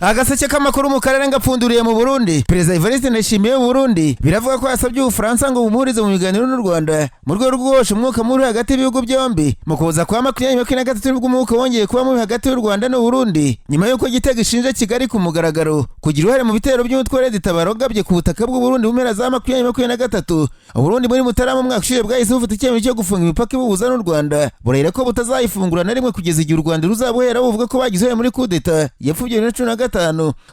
Agaseke k'amakuru mu karere ngapfunduriye mu Burundi. Perezida Ndayishimiye mu Burundi biravuga ko yasabye Bufransa ngo bumuhuze mu biganiro n'u Rwanda mu rwego rwo guhosha umwuka muri hagati y'ibihugu byombi mu kuza kwa 2023 nibwo umwuka wongeye kuba mu hagati y'u Rwanda n'u Burundi nyuma y'uko Gitega ishinja Kigali ku mugaragaro kugira uruhare mu bitero by'umutware zitabarogabye ku butaka bw'u Burundi mu mpera za 2023. Burundi muri Mutarama mu mwaka ushize bwahise bufata icyemezo cyo gufunga imipaka ibuhuza n'u Rwanda burahira ko butazayifungura na rimwe kugeza igihe u Rwanda ruzabuhera buvuga ko bagize muri kudeta yapfubye 2015.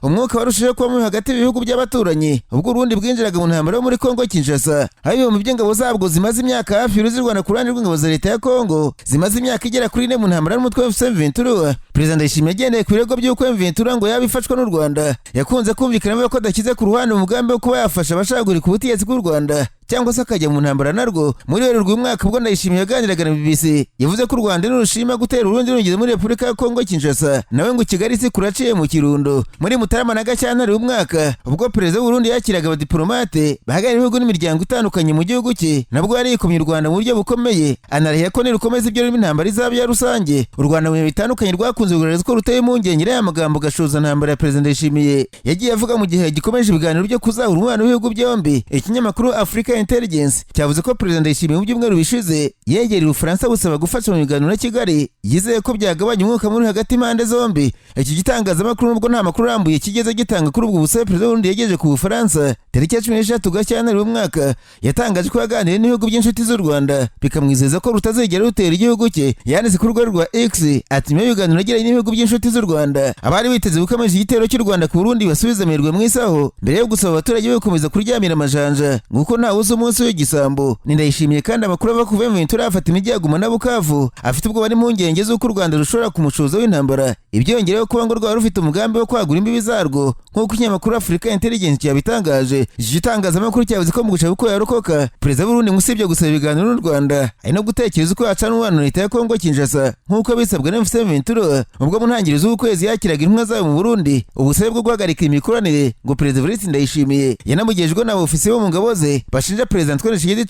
Umwuka warushijeho kuba mu hagati y'ibihugu by'abaturanyi ubwo Burundi bwinjiraga mu ntambara yo muri Kongo Kinshasa aho mu by'ingabo zabwo zimaze imyaka hafi y'uruzi Rwanda ku ruhande rw'ingabo za leta ya Kongo zimaze imyaka igera kuri 4 mu ntambara n'umutwe wa M23. Perezida Ndayishimiye agendeye ku birego by'uko M23 ngo yabifashwa n'u Rwanda yakunze kumvikana ko adakize ku ruhande mu mugambi wo kuba yafasha abashaguri ku butegetsi bw'u Rwanda cyangwa se akajya mu ntambara narwo. Muri Werurwe umwaka ubwo Ndayishimiye yaganiraga na BBC yavuze ko u Rwanda n'urushima gutera Burundi rugeze muri Repubulika ya Kongo Kinshasa nawe ngo Kigali si kuraciye mu Kirundo. Muri Mutarama na Gashyantare umwaka ubwo Perezida w'u Burundi yakiraga abadiplomate bahagarariye ibihugu n'imiryango itandukanye mu gihugu cye nabwo yari yikomye u Rwanda mu buryo bukomeye anarahiye ko nirukomeza ibyo rurimo intambara izaba ya rusange. U Rwanda mu bitandukanye rwakunze kugaragaza ko ruteye impungenge ya magambo gashoza ntambara ya Perezida Ndayishimiye yagiye avuga mu gihe gikomeje ibiganiro byo kuzahura umubano w'ibihugu byombi. Ikinyamakuru Africa Intelligence cyavuze ko Perezida Ndayishimiye mu byumweru bishize yegereye Bufransa busaba gufasha mu biganiro na Kigali yizeye ko byagabanya umwuka muri hagati impande zombi. Iki gitangazamakuru nubwo nta makuru arambuye kigeze gitanga kuri ubwo busabe Perezida w'Uburundi yagejeje ku Bufransa tariki ya 16 Gashyantare umwaka yatangaje ko yaganiriye n'ibihugu by'inshuti z'u Rwanda bikamwizeza ko rutazigera rutera igihugu cye. Yanditse ku rwego rwa X ati nyuma y'ibiganiro yagiranye n'ibihugu by'inshuti z'u Rwanda abari biteze gukomeje igitero cy'u Rwanda ku Burundi basubiza amerwe mu isaho mbere yo gusaba abaturage be gukomeza kuryamira amajanja nguko nta wuzi umunsi w'igisambo. Ndayishimiye kandi amakuru ava ku M23 afata imijyi ya Guma na Bukavu afite ubwo bari mu ngenge z'uko u Rwanda rushobora kumushoza w'intambara ibyongerewe kuba ngo rwari rufite umugambi wo kwagura imbibi zarwo nk'uko ikinyamakuru Africa Intelligence cyabitangaje. Iki gitangazamakuru cyavuze ko mu guca buko yarokoka Perezida w'Uburundi musibye gusaba ibiganiro n'u Rwanda ari no gutekereza uko yacana umubano leta ya Kongo Kinshasa nk'uko bisabwa na M23 ubwo mu ntangiriro z'ukwezi yakiraga intumwa zayo mu Burundi ubusabe bwo guhagarika imikoranire ngo Perezida Ndayishimiye yanamugejejwe na ofisiye bo mu ngabo ze bashinja Perezida Ndayishimiye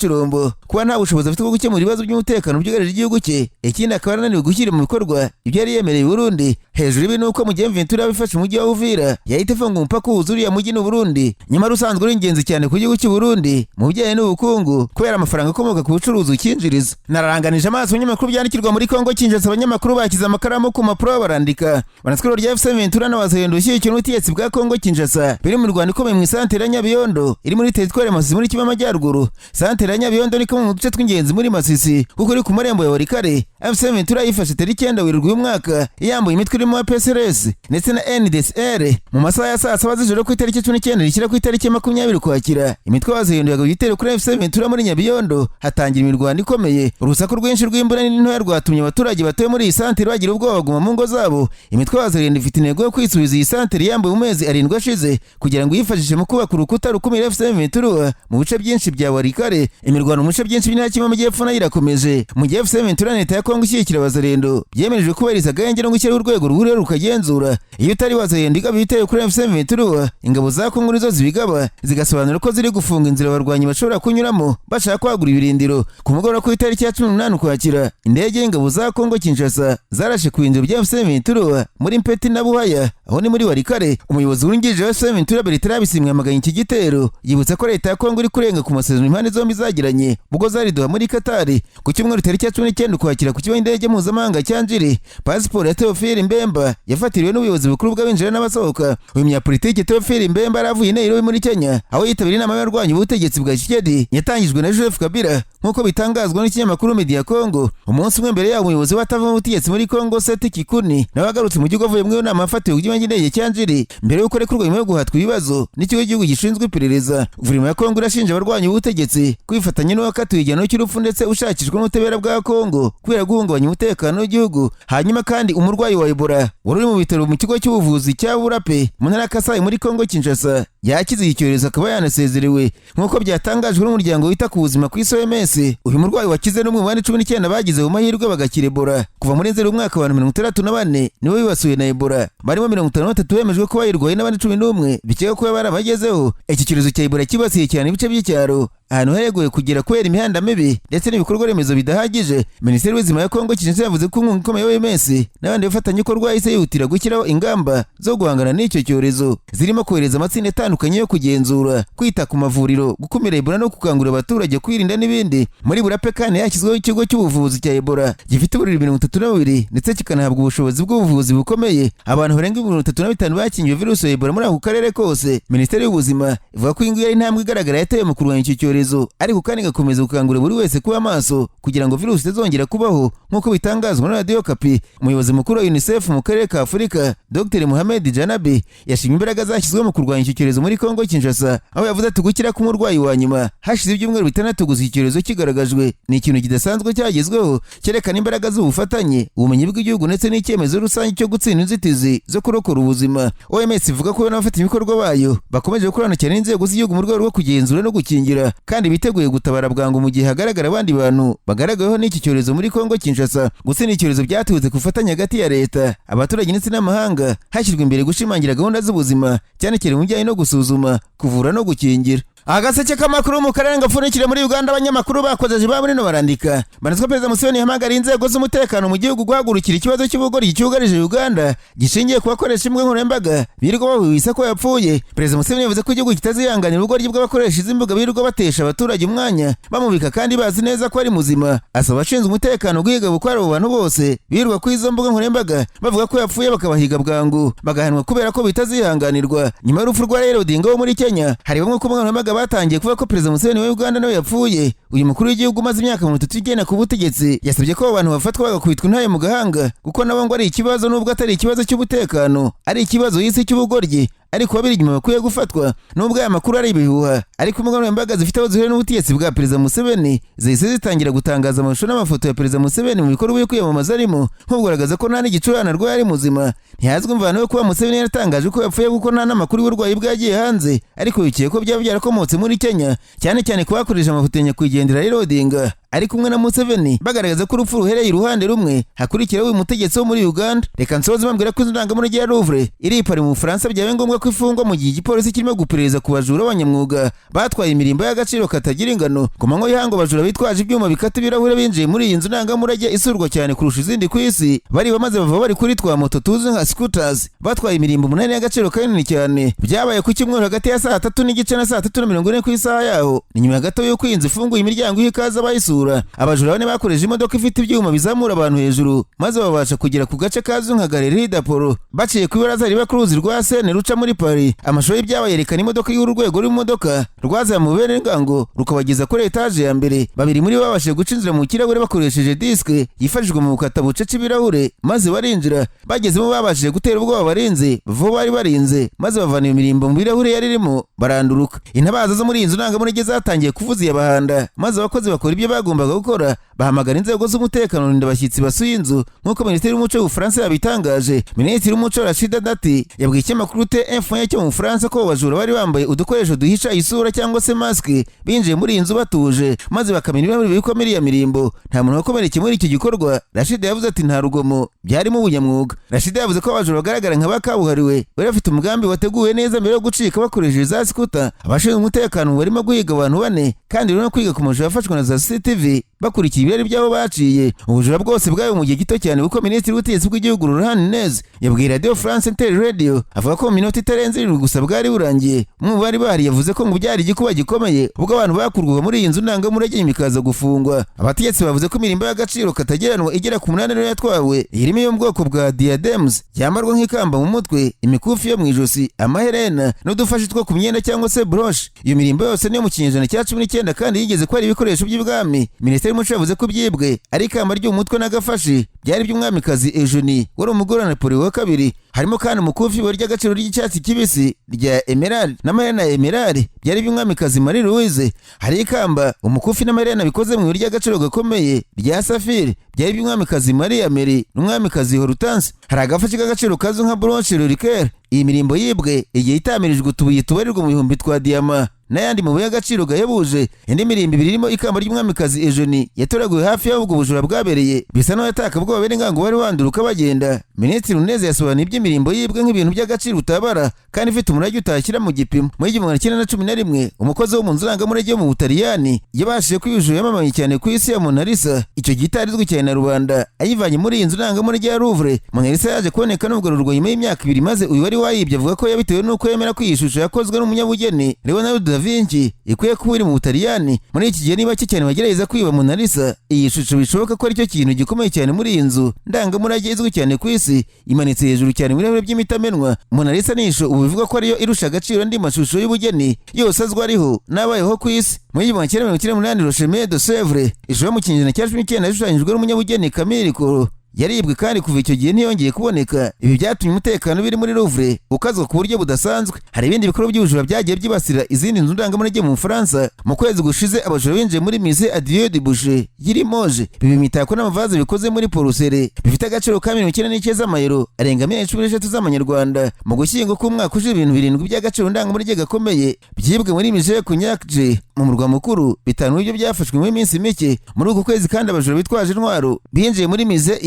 kuba nta bushobozi afite bwo gukemura ibibazo by'umutekano byugarije igihugu cye. Ikindi akaba arananiwe gushyira mu bikorwa ibyo yari yemereye Burundi. Hejuru ibi nuko mu gihe M23 yabifashe umujyi wa Uvira yahita ifunga umupaka wuzuriye mujyi n'u Burundi nyamara usanzwe uri ingenzi cyane ku gihugu cy'u Burundi mu bijyanye n'ubukungu kubera amafaranga akomoka ku bucuruzi ukinjiriza. Nararanganije amaso ibinyamakuru byandikirwa muri Kongo Kinshasa abanyamakuru bakiza amakaramu ku mpapuro barandika banatwiro rya M23 n'abazayendo ushyigikira ubutegetsi bwa Kongo Kinshasa biri mu Rwanda ikomeye mu isantere ya Nyabiyondo iri muri teritwari Masisi muri Kivu Amajyaruguru. Santere ya Nyabiyondo ni kamwe mu duce tw'ingenzi muri Masisi kuko iri ku marembo ya Karere. M23 yifashe tariki 9 Werurwe umwaka yambuye imitwe irimo PSRS ndetse na NDSR mu masaha ya saa 7 z'ijoro ku itariki 19 rishyira ku itariki 20 Ukwakira. Imitwe wazahinduye igitero kuri M23 muri Nyabiyondo hatangira imirwano ikomeye. Urusaku rwinshi rw'imbura n'intoya rwatumye abaturage batuye muri iyi santere bagira ubwoba baguma mu ngo zabo. Imitwe wazahinduye ifite intego yo kwisubiza iyi santere yambuye mu mezi 7 ashize kugira ngo yifashishe mu kubaka urukuta rukumira M23 mu bice byinshi bya Warikare. Imirwano mu bice byinshi by'intara mu Majyepfo nayo irakomeje mu gihe M23 leta ya Kongo ishyigikira abazarendo byemereje kubahiriza agahenge no gushyiraho urwego ruhurira rukagenzura iyo utari wazarendo igaba ibitero kuri M23 ingabo za Kongo nizo zibigaba zigasobanura ko ziri gufunga inzira abarwanyi bashobora kunyuramo bashaka kwagura ibirindiro. Ku mugoroba ku itariki ya 18 Ukwakira indege y'ingabo za Kongo Kinshasa zarashe ku bindiro bya M23 muri Mpeti na Buhaya aho ni muri Warikare. Umuyobozi w'ingije wa M23 Bertrand Bisimwa yamaganye iki gitero yibutsa ko leta ya Kongo iri kurenga ku masezerano impande zombi zagiranye ubwo zariduha muri Katari ku cyumweru tariki ya 19 Ukwakira ku kigo indege mpuzamahanga cyanjiri. Pasiporo ya Theophile Mbemba yafatiriwe n'ubuyobozi bukuru bw'abinjira n'abasohoka. Uyu munyapolitiki Theophile Mbemba aravuye Nairobi muri Kenya aho yitabiriye inama y'abarwanyi ubutegetsi bwa Tshisekedi yatangijwe na Joseph Kabila nk'uko bitangazwa n'ikinyamakuru Media Congo. Umunsi umwe mbere yawo umuyobozi watava mu butegetsi muri Kongo Seth Kikuni nawe agarutse mu gihugu avuye mu nama yafatiwe ku kigo indege cyanjiri mbere y'uko rekurwa nyuma yo guhatwa ibibazo n'ikigo cy'igihugu gishinzwe iperereza. Guverinoma ya Kongo irashinja abarwanyi ubutegetsi kwifatanya n'uwakatiwe igihano cy'urupfu ndetse ushakishwa n'ubutabera bwa Kongo kubera guhungabanya umutekano w'igihugu. Hanyuma kandi umurwayi wa Ebola wari uri mu bitaro mu kigo cy'ubuvuzi cya Burape mu ntara ya Kasai muri Kongo Kinshasa yakize icyorezo akaba yanasezerewe nk'uko byatangajwe n'umuryango wita ku buzima ku isi OMS. Uyu murwayi wakize n'umwe mu bandi 19 bagize mu mahirwe bagakira Ebola kuva muri Nzeri umwaka wa 64 niwe wibasiwe na Ebola barimo 53 bemejwe ko bayirwaye n'abandi 11 bikeka ko barabagezeho. Iki cyorezo cya Ebola kibasiye cyane ibice by'icyaro ahantu hareguye kugera kubera imihanda mibi ndetse n'ibikorwa remezo bidahagije. Minisiteri y'ubuzima ya Kongo Kinshasa yavuze ko inkunga ikomeye y'OMS n'abandi bafatanyabikorwa yahise yihutira gushyiraho ingamba zo guhangana n'icyo cyorezo, zirimo kohereza amatsinda atandukanye yo kugenzura, kwita ku mavuriro, gukumira Ebola no gukangurira abaturage kwirinda n'ibindi. Muri Burapekane yashyizweho ikigo cy'ubuvuzi cya Ebola gifite uburiri 32 ndetse kikanahabwa ubushobozi bw'ubuvuzi bukomeye. Abantu barenga 35 bakingiwe virusi ya Ebola muri ako karere kose. Minisiteri y'ubuzima ivuga ko ingiyi ari intambwe igaragara yatewe mu kurwanya icyo cyorezo, ariko kandi igakomeza gukangurira buri wese kuba maso kugira ngo virusi itazongera kubaho, nk'uko bitangazwa na Radio Kapi. Umuyobozi mukuru wa UNICEF mu karere ka Afurika, Dr Mohamed Janabi, yashimye imbaraga zashyizwe mu kurwanya icyo cyorezo muri Kongo Kinshasa, aho yavuze ati gukira k'umurwayi wa nyuma hashize ibyumweru 6 gusa icyorezo kigaragajwe ni ikintu kidasanzwe cyagezweho, cyerekana imbaraga z'ubufatanye, ubumenyi bw'igihugu ndetse n'icyemezo rusange cyo gutsinda inzitizi zo kurokora ubuzima. OMS ivuga ko n'abafatanyabikorwa bayo bakomeje gukorana cyane n'inzego z'igihugu mu rwego rwo kugenzura no gukingira, kandi biteguye gutabara bwangu mu gihe hagaragara abandi bantu bagaragaweho n'iki cyorezo muri Kongo Kinshasa. Gutsinda icyorezo byaturutse ku bufatanye hagati ya leta, abaturage ndetse n'amahanga, hashyirwa imbere gushimangira gahunda z'ubuzima cyane cyane mu bijyanye no gusuzuma, kuvura no gukingira. Agaseke k'amakuru mu karere ngapfunikire muri Uganda, abanyamakuru bakojeje ba muri no barandika banazwa Perezida Museveni yahamagariye inzego z'umutekano mu gihugu guhagurukira ikibazo cy'ubugoryi cyugarije Uganda gishingiye ku bakoresha imbuga nkoranyambaga birirwa bahwisa ko yapfuye. Perezida Museveni yavuze ko igihugu kitazihanganira ubugoryi bw'abakoresha izi mbuga birirwa batesha abaturage umwanya bamubika kandi bazi neza ko ari muzima. Asaba abashinzwe umutekano guhiga bukwara abo bantu bose birirwa ku izo mbuga nkoranyambaga bavuga ko yapfuye, bakabahiga bwangu bagahanwa kubera ko bitazihanganirwa. Nyuma y'urupfu rwa Raila Odinga wo muri Kenya, hari bamwe ku mbuga nkoranyambaga batangiye kuvuga ko Perezida Museveni wa Uganda nawe yapfuye. Uyu mukuru w'igihugu umaze imyaka 30 igena ku butegetsi yasabye ko abantu bafatwa bagakubitwa intaye mu gahanga, kuko nabo ngo ari ikibazo, nubwo atari ikibazo cy'umutekano, ari ikibazo y'isi cy'ubugoryi. Ariko babiri inyuma bakwiye gufatwa, nubwo aya makuru ari ibihuha, ariko imbuga nkoranyambaga zifite aho zihuriye n'ubutegetsi bwa Perezida Museveni zahise zitangira gutangaza amashusho n'amafoto ya Perezida Museveni mu bikorwa byo kwiyamamaza arimo, nk'ugaragaza ko nta n'igicurane arwaye ari muzima. Ntihazwi imvano yo kuba Museveni yaratangaje ko yapfuye kuko nta n'amakuru y'uburwayi bwagiye hanze, ariko bikeye ko byaba byarakomotse muri Kenya, cyane cyane ku bakoresha amafoto ya nyakwigendera Raila Odinga ari kumwe na Museveni, bagaragaza ko urupfu ruhereye iruhande rumwe hakurikiraho uyu mutegetsi wo muri Uganda. Reka nsoze bambwira ko indangamurage ya Louvre iri Paris mu Bufaransa byabaye ngombwa ko ifungwa mu gihe igipolisi kirimo guperereza ku bajura b'abanyamwuga batwaye imirimbo y'agaciro katagira ingano. Ku manywa y'ihangu abajura bitwaje ibyuma bikata ibirahure binjiye muri iyi nzu ndangamurage isurwa cyane kurusha izindi ku isi, bari bamaze bava bari kuri twa moto tuzi nka scooters, batwaye imirimbo 8 y'agaciro kanini cyane. Byabaye ku cyumweru hagati ya saa 3 n'igice na saa 3:40 ku isaha yaho. Ni nyuma gato y'uko iyi nzu ifunguye imiryango y'ikaza bayisura. Abajura bane bakoresha imodoka ifite ibyuma bizamura abantu hejuru, maze babasha kugera ku gace kazwi nka Karere d'Apollo, baciye ku ibaraza riba ku ruzi rwa Seine ruca muri Paris. Amashusho y'ibyabaye yerekana imodoka y'urwego rw'imodoka rwazamuwe n'ingango rukabageza kuri etaje ya mbere. Babiri muri bo babashije guca inzira mu kirahure bakoresheje diske yifashishwa mu gukata bucece ibirahure, maze barinjira. Bagezemo babashije gutera ubwoba barinze vuba bari barinze, maze bavana imirimbo mu birahure yari irimo baranduruka. Intabaza zo muri iyi nzu ndangamurage zatangiye kuvuza iyabahanda, maze abakozi bakora ibyo bagombaga gukora, bahamagara inzego z'umutekano n'inda bashyitsi basuye inzu, nk'uko Minisitiri w'Umuco w'Ubufaransa yabitangaje. Minisitiri w'Umuco Rachida Dati yabwiye ikinyamakuru TF1 cyo mu Bufaransa ko abajura bari bambaye udukoresho duhisha isura cyangwa se maske binjiye muri iyi nzu batuje, maze bakamenya ibintu bikomeye ya mirimbo. Nta muntu wakomerekeye muri iki gikorwa. Rachida yavuze ati nta rugomo, byarimo ubunyamwuga. Rachida yavuze ko abajura bagaragara nk'abakabuhariwe bari bafite umugambi wateguwe neza mbere yo gucika bakoresheje za scooter. Abashinzwe umutekano barimo guhiga abantu 4 kandi no kwiga ku mashusho yafashwe na za CCTV bakurikiye ibirari byabo baciye. Ubujura bwose bwawe mu gihe gito cyane, kuko Minisitiri w'Ubutegetsi bw'igihugu Laurent Nez yabwiye Radio France Inter Radio avuga ko mu minota itarenze 7 gusa bwari burangiye. Umwe bari bahari yavuze ko ngo byari igikuba gikomeye ubwo abantu bakurwaga muri iyi nzu ndangamurage imikaza gufungwa. Abategetsi bavuze ko imirimbo y'agaciro katageranwa igera ku 8 yatwawe, irimo yo mu bwoko bwa diadems yambarwa nk'ikamba mu mutwe, imikufi yo mu ijosi, amaherena n'udufashi two ku myenda cyangwa se broche. Iyo mirimbo yose niyo mu kinyejana cya 19 kandi yigeze ko ari ibikoresho by'ibwami. Minisitiri w'Umuco yavuze ko byibwe ari ikamba ry'umutwe n'agafashi byari by'umwamikazi Eugenie wari umugore wa Napoleon wa kabiri. Harimo kandi umukufi ry'agaciro ry'icyatsi kibisi rya emerald n'amaherena ya emerald byari by'umwamikazi Marie Louise. Hari ikamba, umukufi n'amaherena bikoze mu ry'agaciro gakomeye rya safire byari by'umwamikazi Marie Amélie n'umwamikazi Hortense. Hari agafashi k'agaciro kazwi nka bronche loricaire. Iyi mirimbo yibwe igihe itamirijwe utubuye tubarirwa mu bihumbi twa diama n'ayandi mabuye y'agaciro gahebuje. Indi mirimbo ibiri irimo ikamba ry'umwamikazi Eugenie yatoraguwe hafi y'aho ubwo bujura bwabereye, bisa naho yataka bwoba bene ngango bari banduruka bagenda. Minisitiri Runeze yasobanuye iby'imirimbo yibwe nk'ibintu by'agaciro utabara kandi ifite umurage utashyira mu gipimo. Mu 1911 umukozi wo mu nzu ndangamurage yo mu Butaliyani yabashije kwiyujura yamamaye cyane ku isi ya Mona Lisa, icyo gitarizwe cyane na rubanda ayivanye muri iyi nzu ndangamurage ya Louvre. Mona Lisa yaje kuboneka n'ubwo nyuma y'imyaka 2 maze uyu wari wayibye avuga ko yabitewe n'uko yemera ko iyi shusho yakozwe n'umunyabugeni Leonardo da Vinci ikwiye kuba iri mu Butaliyani. Muri iki gihe niba cyane bagerageza kwiba Mona Lisa, iyi shusho bishoboka ko ari cyo kintu gikomeye cyane muri iyi nzu ndangamurage izwi cyane ku isi, imanitse hejuru cyane mu birahure by'imitamenwa. Mona Lisa ni ishusho ubu bivuga ko ariyo irusha agaciro andi mashusho y'ubugeni yose azwi ariho n'abayeho ku isi. Mu 1998 Rochemere de Sèvres, ishusho yo mu kinyejana cya 19 yashushanyijwe n'umunyabugeni Camille Corot, yaribwe kandi kuva icyo gihe ntiyongeye kuboneka. Ibi byatumye umutekano biri muri Louvre ukazwa ku buryo budasanzwe. Hari ibindi bikorwa by'ubujura byagiye byibasira izindi nzu ndangamurage mu Bufaransa. Mu kwezi gushize abajura binjiye muri Musée Adieu de Boucher yiri Moje, biba imitako n'amavaze bikoze muri porcelain bifite agaciro ka $9 z'amayero, arenga $13 z'amanyarwanda. Mu gushyingo k'umwaka uje ibintu 7 by'agaciro ndangamurage gakomeye byibwe muri Musée Kunyakje mu murwa mukuru. Bitanu ibyo byafashwe mu minsi mike. Muri uku kwezi kandi abajura bitwaje intwaro binjiye muri Musée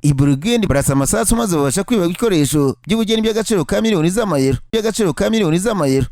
i Burundi barasa amasasu maze babasha kwiba ibikoresho by'ubugeni by'agaciro ka $1 million z'amayero.